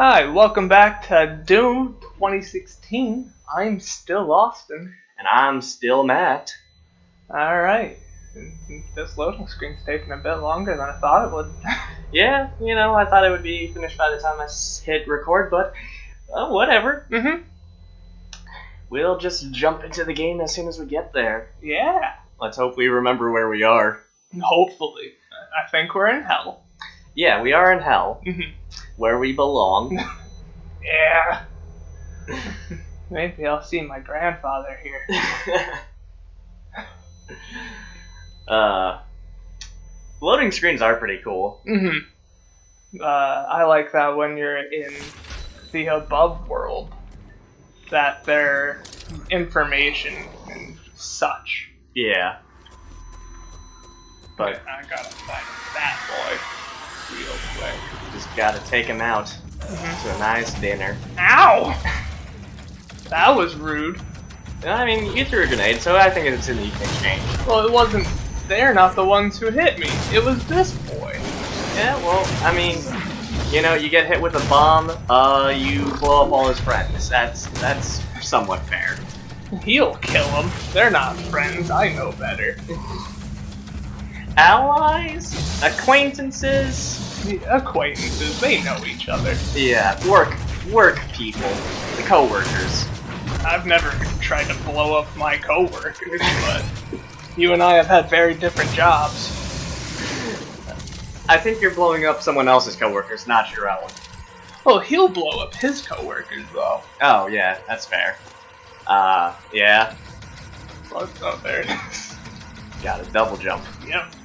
Hi, welcome back to Doom 2016. I'm still Austin. And I'm still Matt. Alright. This loading screen's taking a bit longer than I thought it would. Yeah, I thought it would be finished by the time I hit record, but whatever. We'll just jump into the game as soon as we get there. Yeah. Let's hope we remember where we are. Hopefully. I think we're in hell. Yeah, we are in hell. Where we belong. Yeah. Maybe I'll see my grandfather here. Loading screens are pretty cool. I like that when you're in the above world, that their information and such. Yeah. But I gotta find that boy real quick. just gotta take him out to a nice dinner. Ow! That was rude. I mean, you threw a grenade, so I think it's in the exchange. Well, it wasn't. They're not the ones who hit me. It was this boy. Yeah, well, I mean, you get hit with a bomb, you blow up all his friends. That's somewhat fair. He'll kill them. They're not friends. I know better. Allies? Acquaintances? The acquaintances, they know each other. Yeah, work people. The co-workers. I've never tried to blow up my coworkers, but you and I have had very different jobs. I think you're blowing up someone else's coworkers, not your own. Oh, he'll blow up his coworkers, though. Oh, yeah, that's fair. Yeah. Oh, there it is. Got a double jump. Yep.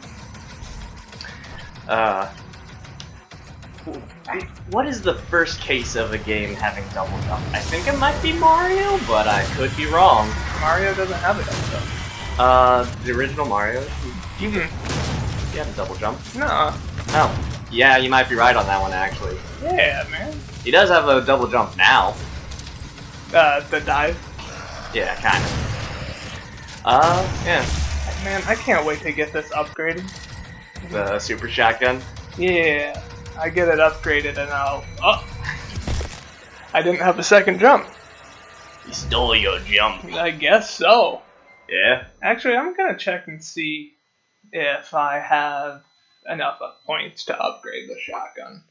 What is the first case of a game having double jump? I think it might be Mario, but I could be wrong. Mario doesn't have a double jump. The original Mario? You had a double jump. No. Oh. Yeah, you might be right on that one, actually. Yeah, man. He does have a double jump now. The dive. Yeah, kind of. Yeah. Man, I can't wait to get this upgraded. The super shotgun. Yeah. I get it upgraded and I'll... Oh! I didn't have a second jump. He stole your jump. I guess so. Yeah? Actually, I'm gonna check and see if I have enough points to upgrade the shotgun.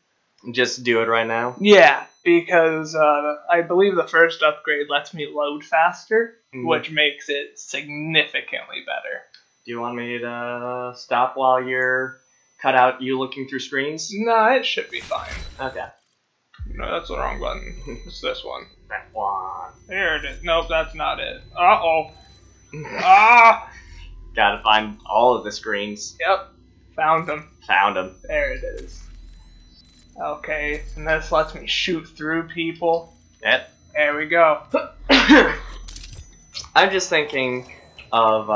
Just do it right now? Yeah, because I believe the first upgrade lets me load faster, which makes it significantly better. Do you want me to stop while you're cut out you looking through screens? No, it should be fine. Okay. No, that's the wrong button. It's this one. That one. There it is. Nope, that's not it. Uh-oh. Ah! Gotta find all of the screens. Yep. Found them. Found them. There it is. Okay, and this lets me shoot through people. Yep. There we go. I'm just thinking of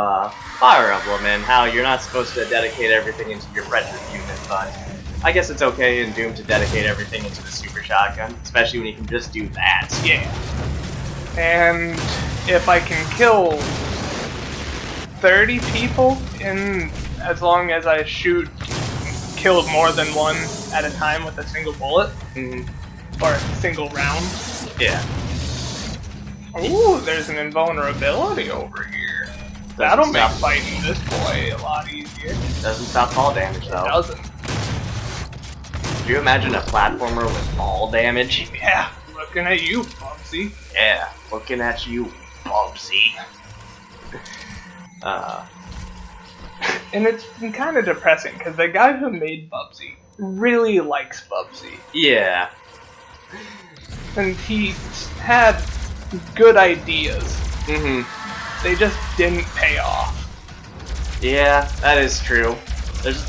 Fire Emblem and how you're not supposed to dedicate everything into your precious unit, but I guess it's okay in Doom to dedicate everything into the super shotgun, especially when you can just do that. Yeah. And if I can kill 30 people in as long as I kill more than one at a time with a single bullet, or a single round. Yeah. Ooh, there's an invulnerability over here. That'll make fighting this boy a lot easier. Doesn't stop fall damage though. It doesn't. Could you imagine a platformer with fall damage? Yeah, looking at you, Bubsy. Yeah, looking at you, Bubsy. And it's kind of depressing, because the guy who made Bubsy really likes Bubsy. Yeah. And he had good ideas. They just didn't pay off. Yeah, that is true. There's,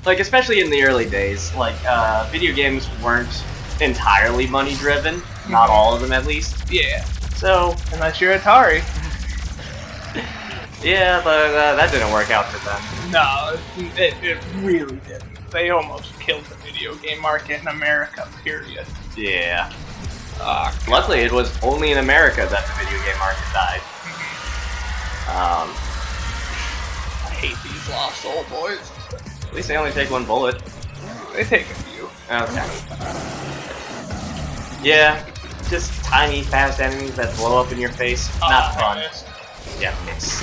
especially in the early days, video games weren't entirely money-driven. Not all of them, at least. Yeah. So, unless you're Atari. Yeah, but that didn't work out for them. No, it really didn't. They almost killed the video game market in America, period. Yeah. Luckily, it was only in America that the video game market died. I hate these Lost Soul boys. At least they only take one bullet. They take a few. Okay. Yeah, just tiny, fast enemies that blow up in your face. Not fun. I missed. Yeah, missed.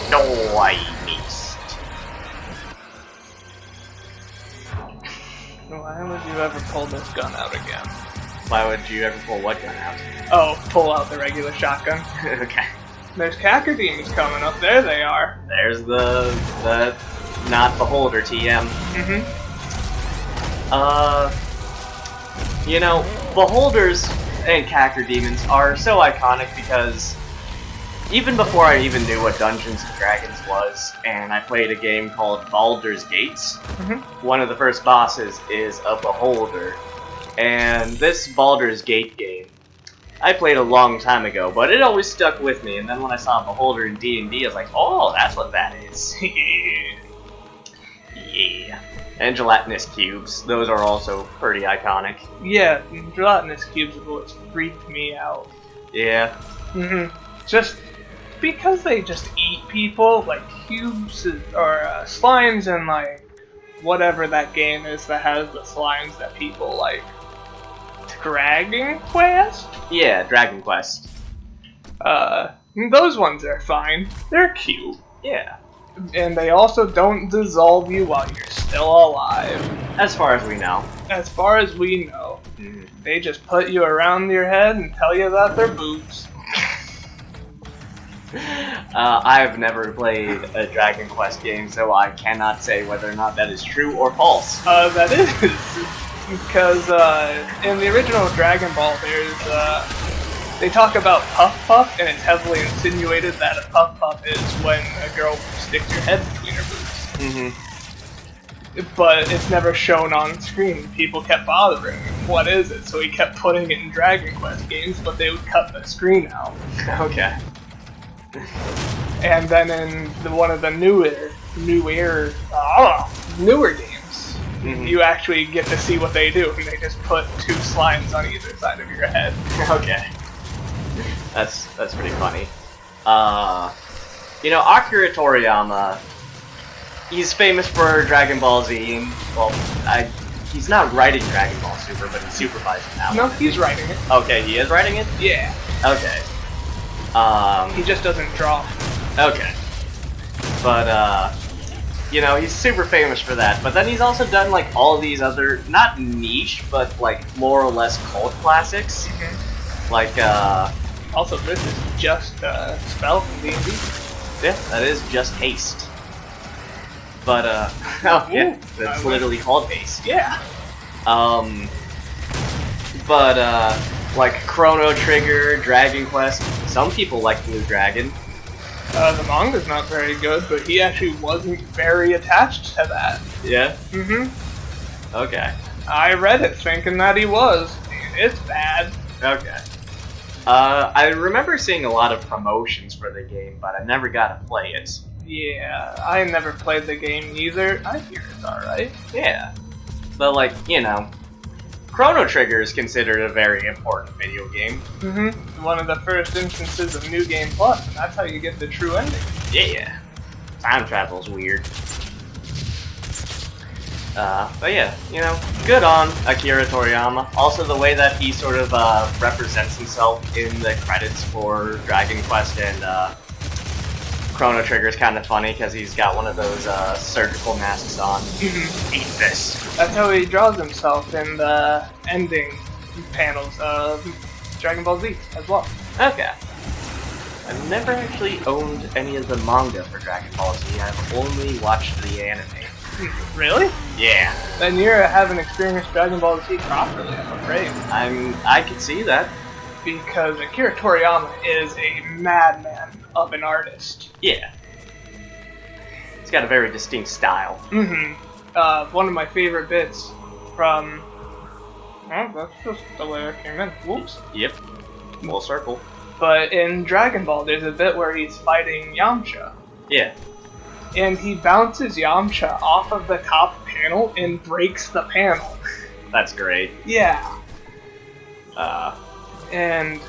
No, I missed. Why would you ever pull this gun out again? Why would you ever pull what gun out? Oh, pull out the regular shotgun. Okay. There's Cacardemons coming up. There they are. There's the not Beholder TM. You know, Beholders and Cacardemons are so iconic because even before I even knew what Dungeons & Dragons was, and I played a game called Baldur's Gates, one of the first bosses is a Beholder. And this Baldur's Gate game, I played a long time ago, but it always stuck with me, and then when I saw Beholder in D&D, I was like, oh, that's what that is. Yeah. And gelatinous cubes, those are also pretty iconic. Yeah, gelatinous cubes have always freaked me out. Yeah. Just because they just eat people, like cubes or slimes and like whatever that game is that has the slimes that people like. Dragon Quest? Yeah, Dragon Quest. Those ones are fine. They're cute. Yeah. And they also don't dissolve you while you're still alive. As far as we know. As far as we know. They just put you around your head and tell you that they're boobs. I've never played a Dragon Quest game, so I cannot say whether or not that is true or false. That is. Because in the original Dragon Ball, they talk about Puff Puff, and it's heavily insinuated that a Puff Puff is when a girl sticks your head between her boobs. But it's never shown on screen. People kept bothering him. What is it? So he kept putting it in Dragon Quest games, but they would cut the screen out. Okay. And then in one of the newer games, you actually get to see what they do, and they just put two slimes on either side of your head. Okay. That's pretty funny. You know, Akira Toriyama, he's famous for Dragon Ball Z, and, well, he's not writing Dragon Ball Super, but he's supervising now. No, he's writing it. Okay, he is writing it? Yeah. Okay. He just doesn't draw. Okay. But, you know, he's super famous for that, but then he's also done, like, all these other, not niche, but, like, more or less cult classics. Like, Also, this is just a spell from D&D. Yeah, that is just haste. But, oh, yeah, that's literally called haste. Yeah. But, like, Chrono Trigger, Dragon Quest, some people like Blue Dragon. The manga's not very good, but he actually wasn't very attached to that. Yeah? Okay. I read it thinking that he was. It's bad. Okay. I remember seeing a lot of promotions for the game, but I never got to play it. Yeah, I never played the game either. I hear it's alright. Yeah. But, like, you know, Chrono Trigger is considered a very important video game. One of the first instances of New Game Plus, and that's how you get the true ending. Yeah. Time travel's weird. But yeah, you know, good on Akira Toriyama. Also the way that he sort of represents himself in the credits for Dragon Quest and Chrono Trigger is kind of funny because he's got one of those surgical masks on. Eat this. That's how he draws himself in the ending panels of Dragon Ball Z as well. Okay. I've never actually owned any of the manga for Dragon Ball Z. I've only watched the anime. Really? Yeah. Then you haven't experienced Dragon Ball Z properly, I'm afraid. I could see that. Because Akira Toriyama is a madman of an artist. Yeah. He's got a very distinct style. One of my favorite bits from... Oh, that's just the way I came in. Whoops. Yep. Full circle. But in Dragon Ball, there's a bit where he's fighting Yamcha. Yeah. And he bounces Yamcha off of the top panel and breaks the panel. That's great. Yeah. And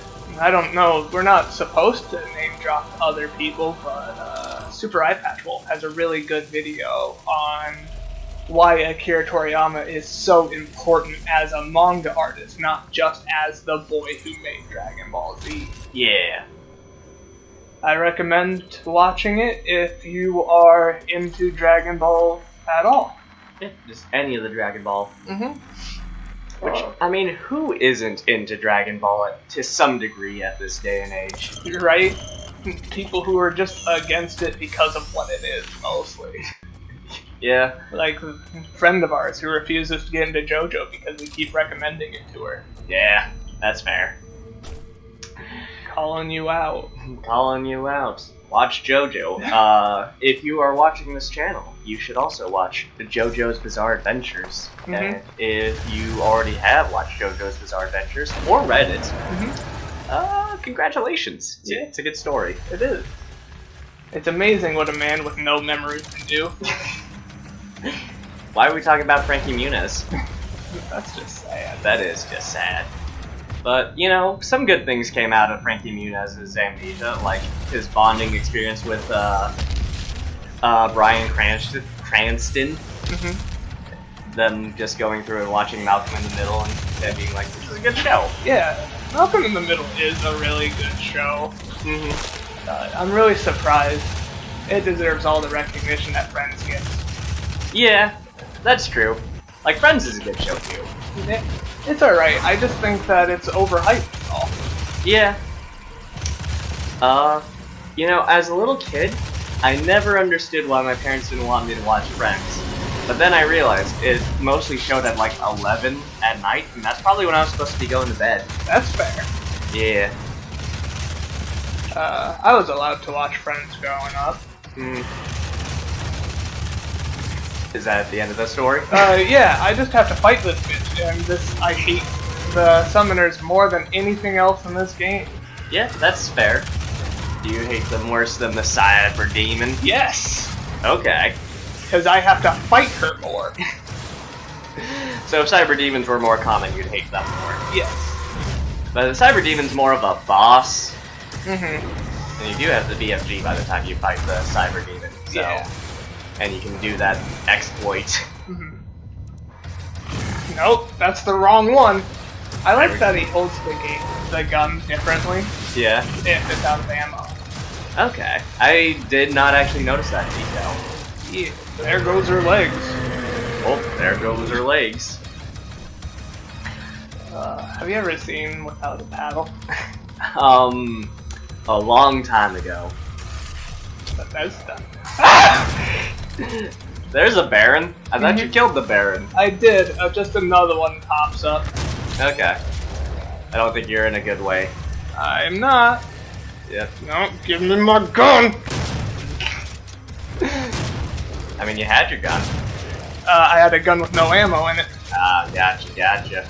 I don't know, we're not supposed to name drop other people, but Super Eye Patch Wolf has a really good video on why Akira Toriyama is so important as a manga artist, not just as the boy who made Dragon Ball Z. Yeah. I recommend watching it if you are into Dragon Ball at all. Yeah, just any of the Dragon Ball. Mm-hmm. Which, I mean, who isn't into Dragon Ball to some degree at this day and age? Right? People who are just against it because of what it is, mostly. Yeah. Like a friend of ours who refuses to get into JoJo because we keep recommending it to her. Yeah, that's fair. Calling you out. I'm calling you out. Watch JoJo. If you are watching this channel, you should also watch JoJo's Bizarre Adventures. Mhm. And if you already have watched JoJo's Bizarre Adventures or read it, congratulations. Yeah. It's a good story. It is. It's amazing what a man with no memory can do. Why are we talking about Frankie Muniz? That's just sad. That is just sad. But, you know, some good things came out of Frankie Muniz's Amnesia, like his bonding experience with Bryan Cranston. Mm-hmm. Them just going through and watching Malcolm in the Middle and then being like, this is a good show. Yeah, Malcolm in the Middle is a really good show. Mm-hmm. I'm really surprised. It deserves all the recognition that Friends gets. Yeah, that's true. Like, Friends is a good show, too. It's alright, I just think that it's overhyped and all. Yeah. You know, as a little kid, I never understood why my parents didn't want me to watch Friends. But then I realized it mostly showed at like 11 at night, and that's probably when I was supposed to be going to bed. That's fair. Yeah. I was allowed to watch Friends growing up. Is that at the end of the story? Yeah, I just have to fight this bitch, and I hate the summoners more than anything else in this game. Yeah, that's fair. Do you hate them worse than the Cyber Demon? Yes! Okay. Because I have to fight her more. So if Cyber Demons were more common, you'd hate them more. Yes. But the Cyber Demon's more of a boss, Mm-hmm. and you do have the BFG by the time you fight the Cyber Demon. So, Yeah. and you can do that exploit. Mm-hmm. Nope, that's the wrong one. I like that he holds the gun differently Yeah. if it's out of ammo. Okay. I did not actually notice that detail. Yeah, there goes her legs. Oh, there goes her legs. Have you ever seen Without a Paddle? A long time ago. Bethesda. There's a Baron. I thought you killed the Baron. I did. Just another one pops up. Okay. I don't think you're in a good way. I'm not. Yep. No, give me my gun. I mean, you had your gun. I had a gun with no ammo in it. Ah, gotcha.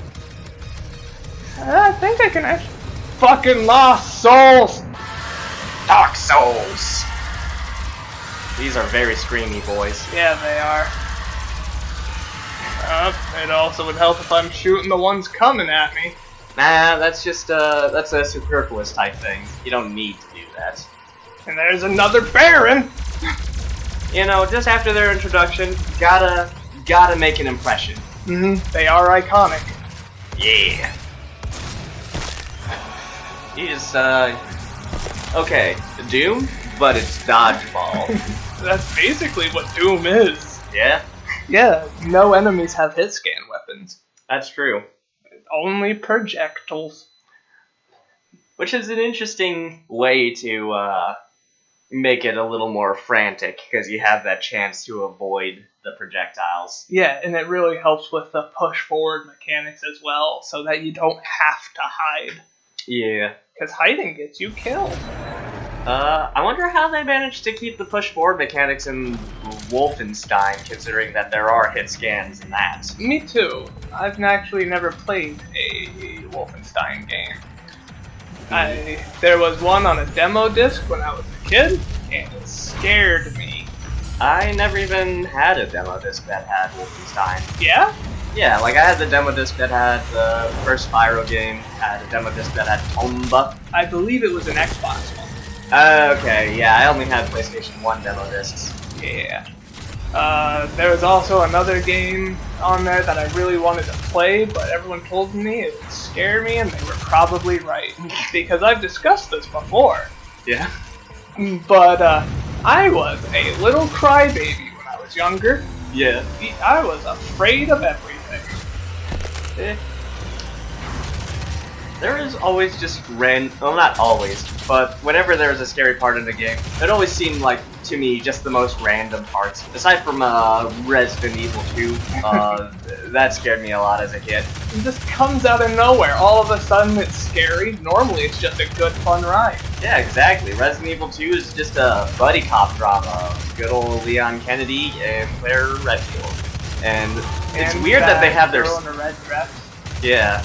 I think I can actually. Fucking Lost Souls! Dark Souls! These are very screamy boys. Yeah, they are. It also would help if I'm shooting the ones coming at me. Nah, that's just, that's a superfluous type thing. You don't need to do that. And there's another Baron! You know, just after their introduction, gotta make an impression. They are iconic. Yeah. He's, okay, Doom, but it's dodgeball. That's basically what Doom is. Yeah? Yeah, no enemies have hit scan weapons. That's true. Only projectiles. Which is an interesting way to, make it a little more frantic, because you have that chance to avoid the projectiles. Yeah, and it really helps with the push forward mechanics as well, so that you don't have to hide. Yeah. Because hiding gets you killed. I wonder how they managed to keep the push forward mechanics in Wolfenstein, considering that there are hit scans in that. Me too. I've actually never played a Wolfenstein game. There was one on a demo disc when I was a kid, and it scared me. I never even had a demo disc that had Wolfenstein. Yeah? Yeah, like I had the demo disc that had the first Spyro game, I had a demo disc that had Tomba. I believe it was an Xbox one. Okay, yeah, I only had PlayStation 1 demo discs. Yeah. There was also another game on there that I really wanted to play, but everyone told me it would scare me, and they were probably right. Because I've discussed this before. Yeah. But, I was a little crybaby when I was younger. Yeah. I was afraid of everything. There is always just well, not always, but whenever there's a scary part in the game, it always seemed like, to me, just the most random parts. Aside from Resident Evil 2, that scared me a lot as a kid. It just comes out of nowhere. All of a sudden it's scary. Normally it's just a good, fun ride. Yeah, exactly. Resident Evil 2 is just a buddy cop drama. Good old Leon Kennedy and Claire Redfield. And it's weird that they have their... girl in a red dress. Yeah.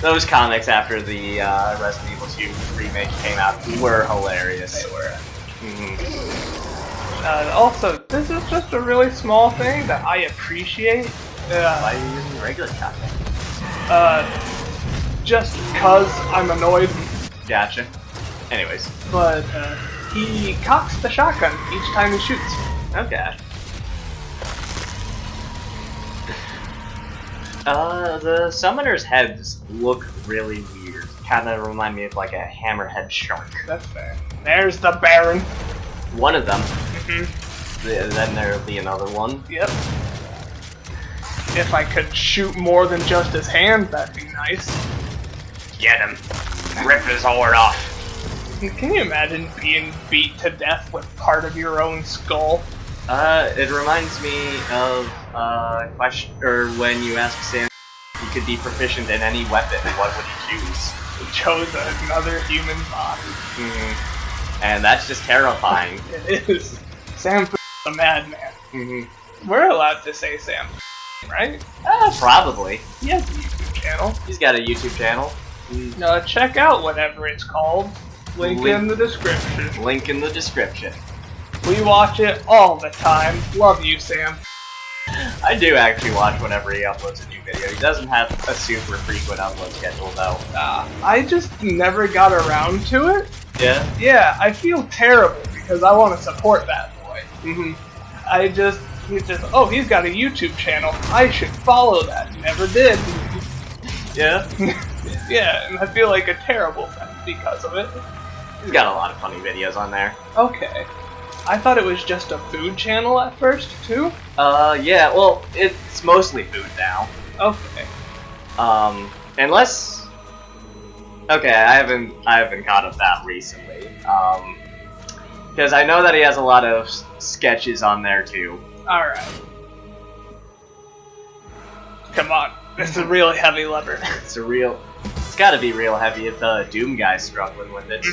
Those comics after the Resident Evil 2 remake came out were hilarious. They were. Mhm. Also, this is just a really small thing that I appreciate. Why are you using regular shotgun? Just because I'm annoyed. Gotcha. Anyways. But he cocks the shotgun each time he shoots. Okay. The summoner's heads look really weird. Kind of remind me of like a hammerhead shark. That's fair. There's the Baron. One of them. Mm-hmm. Then there'll be another one. Yep. If I could shoot more than just his hand, that'd be nice. Get him. Rip his heart off. Can you imagine being beat to death with part of your own skull? It reminds me of question, or when you ask Sam if he could be proficient in any weapon, what would he choose? He chose another human body. And that's just terrifying. It is. Sam a madman. We're allowed to say Sam, right? Probably. He has a YouTube channel. He's got a YouTube channel. Check out whatever it's called. Link in the description. Link in the description. We watch it all the time. Love you, Sam. I do actually watch whenever he uploads a new video. He doesn't have a super frequent upload schedule though. I just never got around to it. Yeah? Yeah, I feel terrible because I want to support that boy. He's got a YouTube channel. I should follow that. Never did. Yeah? Yeah, and I feel like a terrible friend because of it. He's got a lot of funny videos on there. Okay. I thought it was just a food channel at first, too? Yeah, well, it's mostly food now. Okay. Unless... Okay, I haven't caught up that recently. Because I know that he has a lot of sketches on there, too. Alright. Come on. This is a really heavy lever. It's gotta be real heavy if the Doom guy's struggling with it.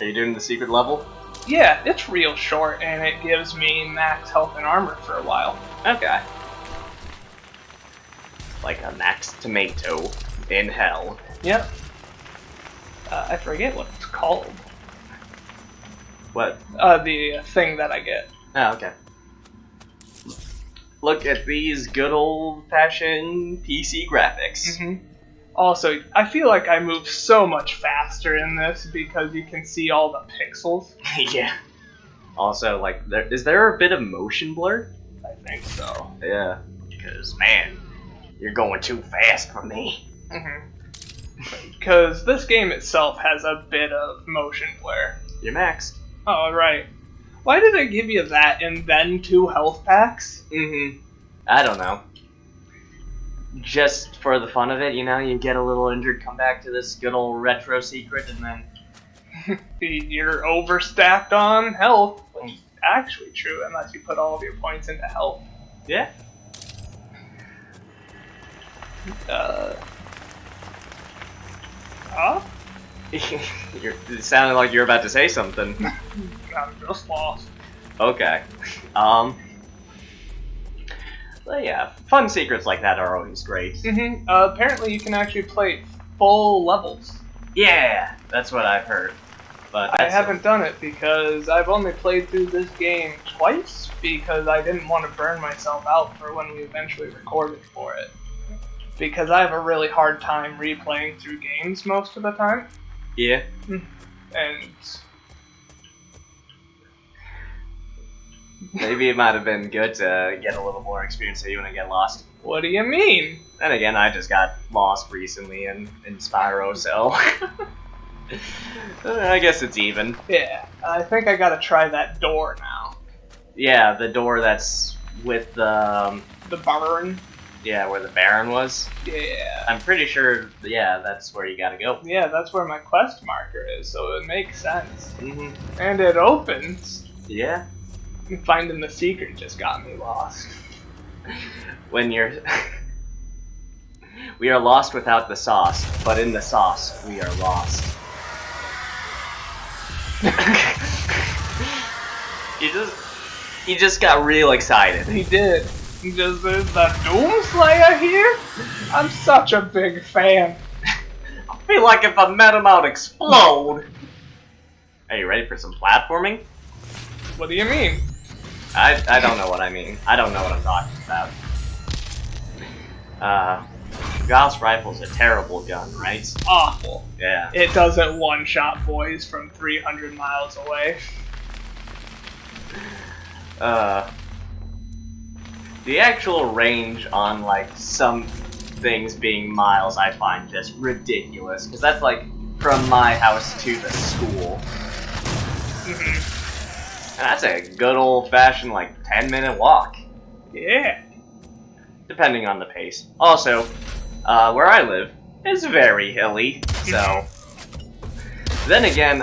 Are you doing the secret level? Yeah, it's real short, and it gives me max health and armor for a while. Okay. Like a max tomato in hell. Yep. I forget what it's called. What? The thing that I get. Oh, okay. Look at these good old-fashioned PC graphics. Also, I feel like I move so much faster in this because you can see all the pixels. Yeah. Also, like, is there a bit of motion blur? I think so. Yeah. Because, man, you're going too fast for me. Because this game itself has a bit of motion blur. You're maxed. Oh, right. Why did it give you that and then 2 health packs? I don't know. Just for the fun of it, you know, you get a little injured, come back to this good old retro secret, and then... You're overstacked on health, which is actually true unless you put all of your points into health. Yeah. It sounded like you're about to say something. I'm just lost. Okay. But yeah, fun secrets like that are always great. Apparently you can actually play full levels. Yeah, that's what I've heard. But I haven't done it because I've only played through this game twice because I didn't want to burn myself out for when we eventually recorded for it. Because I have a really hard time replaying through games most of the time. Yeah. and Maybe it might have been good to get a little more experience so you wouldn't get lost. what do you mean? Then again, I just got lost recently in Spyro, so I guess it's even. Yeah, I think I gotta try that door now. Yeah, the door that's with the barn. Yeah, where the Baron was. Yeah. I'm pretty sure. Yeah, that's where you gotta go. Yeah, that's where my quest marker is, so it makes sense. Mhm. And it opens. Yeah. Finding the secret just got me lost. When you're. We are lost without the sauce, but in the sauce, we are lost. He just got real excited. He did. Does the Doomslayer here? I'm such a big fan. I feel like if I met him, I'd explode. Are you ready for some platforming? What do you mean? I don't know what I mean. I don't know what I'm talking about. Gauss Rifle's a terrible gun, right? Awful. Yeah. It doesn't one-shot boys from 300 miles away. The actual range on, like, some things being miles I find just ridiculous. Because that's, like, from my house to the school. Mm-hmm. And that's a good old-fashioned, like, 10-minute walk. Yeah. Depending on the pace. Also, where I live is very hilly, so... Then again,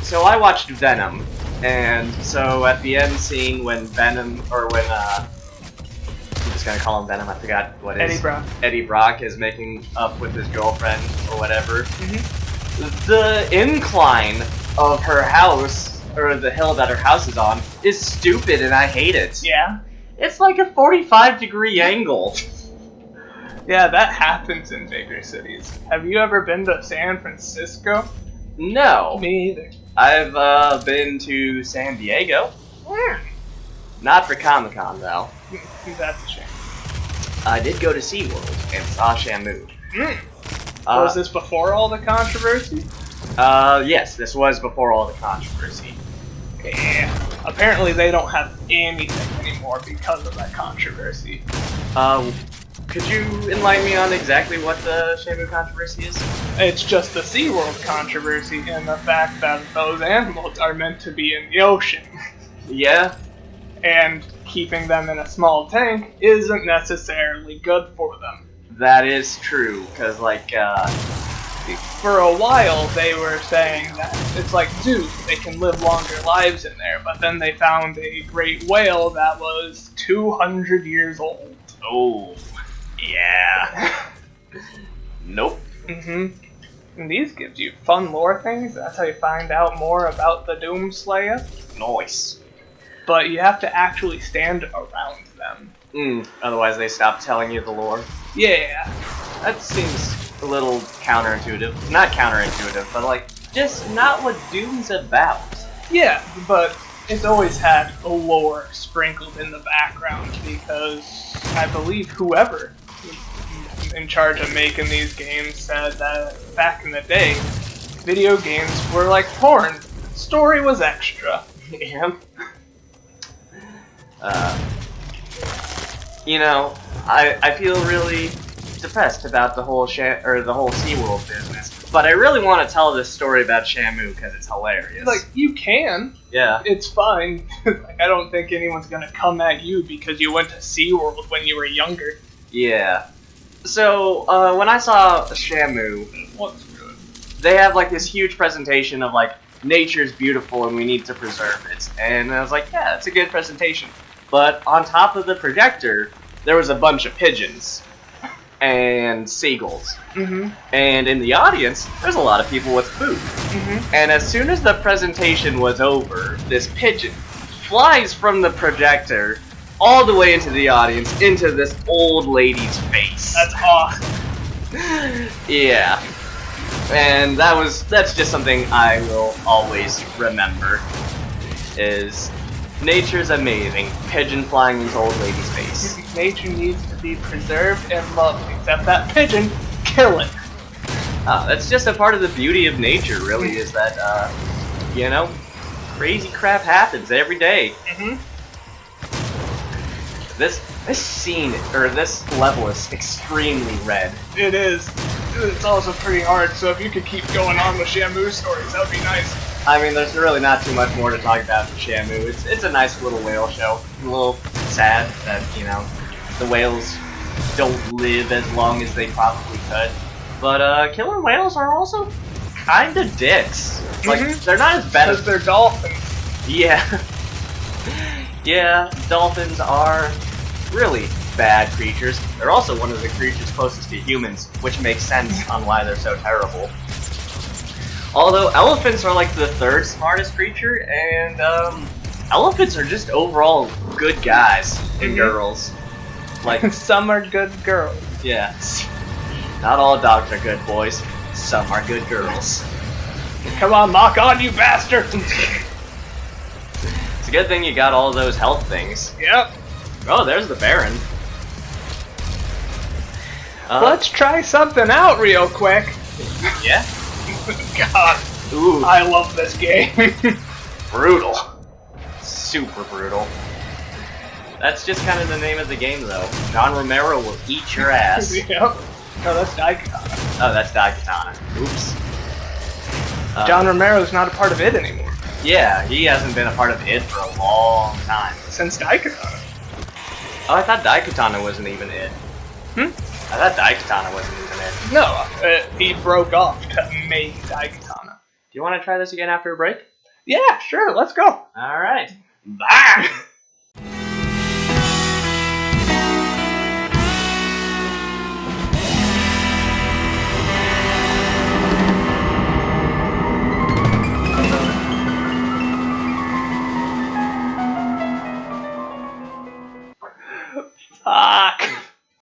so I watched Venom, and so at the end scene when Venom, or when, I'm just gonna call him Venom, I forgot what it is. Eddie Brock. Eddie Brock is making up with his girlfriend, or whatever. Mm-hmm. The incline of her house, or the hill that her house is on, is stupid and I hate it. Yeah. It's like a 45-degree angle. Yeah, that happens in bigger cities. Have you ever been to San Francisco? No. Me either. I've been to San Diego. Not for Comic-Con, though. That's a shame. I did go to SeaWorld and saw Shamu. Was this before all the controversy? Yes, this was before all the controversy. Yeah. Apparently they don't have anything anymore because of that controversy. Could you enlighten me on exactly what the Shamu controversy is? It's just the SeaWorld controversy and the fact that those animals are meant to be in the ocean. Yeah? And keeping them in a small tank isn't necessarily good for them. That is true, because, like, For a while, they were saying that it's like zoos, they can live longer lives in there, but then they found a great whale that was 200 years old. Oh, yeah. Nope. Mm-hmm. And these gives you fun lore things, that's how you find out more about the Doomslayer. Nice. But you have to actually stand around them. Otherwise they stop telling you the lore. Yeah. That seems a little counterintuitive. Not counterintuitive, but like, just not what Doom's about. Yeah, but it's always had a lore sprinkled in the background because I believe whoever in charge of making these games said that back in the day, video games were like porn. Story was extra. Yeah. You know, I feel really depressed about the whole SeaWorld business, but I really want to tell this story about Shamu because it's hilarious. Like, you can. Yeah. It's fine. Like, I don't think anyone's gonna come at you because you went to SeaWorld when you were younger. Yeah. So, when I saw Shamu, What's good? they have like this huge presentation of like, nature's beautiful and we need to preserve it. And I was like, yeah, it's a good presentation. But on top of the projector, there was a bunch of pigeons and seagulls. Mm-hmm. And in the audience, there's a lot of people with food. Mm-hmm. And as soon as the presentation was over, this pigeon flies from the projector all the way into the audience, into this old lady's face. That's awesome. Yeah. And that's just something I will always remember. Is nature's amazing. Pigeon flying into old lady's face. Nature needs to be preserved and loved, except that pigeon, kill it. That's just a part of the beauty of nature, really, is that, you know, crazy crap happens every day. This scene, or this level is extremely red. It is. It's also pretty hard, so if you could keep going on with Shamu stories, that would be nice. I mean, there's really not too much more to talk about in Shamu. It's a nice little whale show. A little sad that, you know, the whales don't live as long as they probably could. But, killer whales are also kinda dicks. Like, they're not as bad Because as... they're dolphins. Yeah. Yeah, dolphins are really bad creatures. They're also one of the creatures closest to humans, which makes sense on why they're so terrible. Although elephants are like the third smartest creature, and elephants are just overall good guys and girls. Like, Some are good girls. yeah, not all dogs are good boys. Some are good girls. Come on, lock on, you bastard! It's a good thing you got all those health things. Yep. Oh, there's the Baron. Let's try something out real quick. Yeah. God, Ooh, I love this game. brutal. Super brutal. That's just kind of the name of the game, though. John Romero will eat your ass. Yep. No, that's Daikatana. Oh, that's Daikatana. Oops. John Romero's not a part of it anymore. Yeah, he hasn't been a part of it for a long time. Since Daikatana. Oh, I thought Daikatana wasn't even it. I thought Daikatana wasn't even it. No, he broke off to make Daikatana. Do you want to try this again after a break? Yeah, sure, let's go. Alright. Bye! Fuck.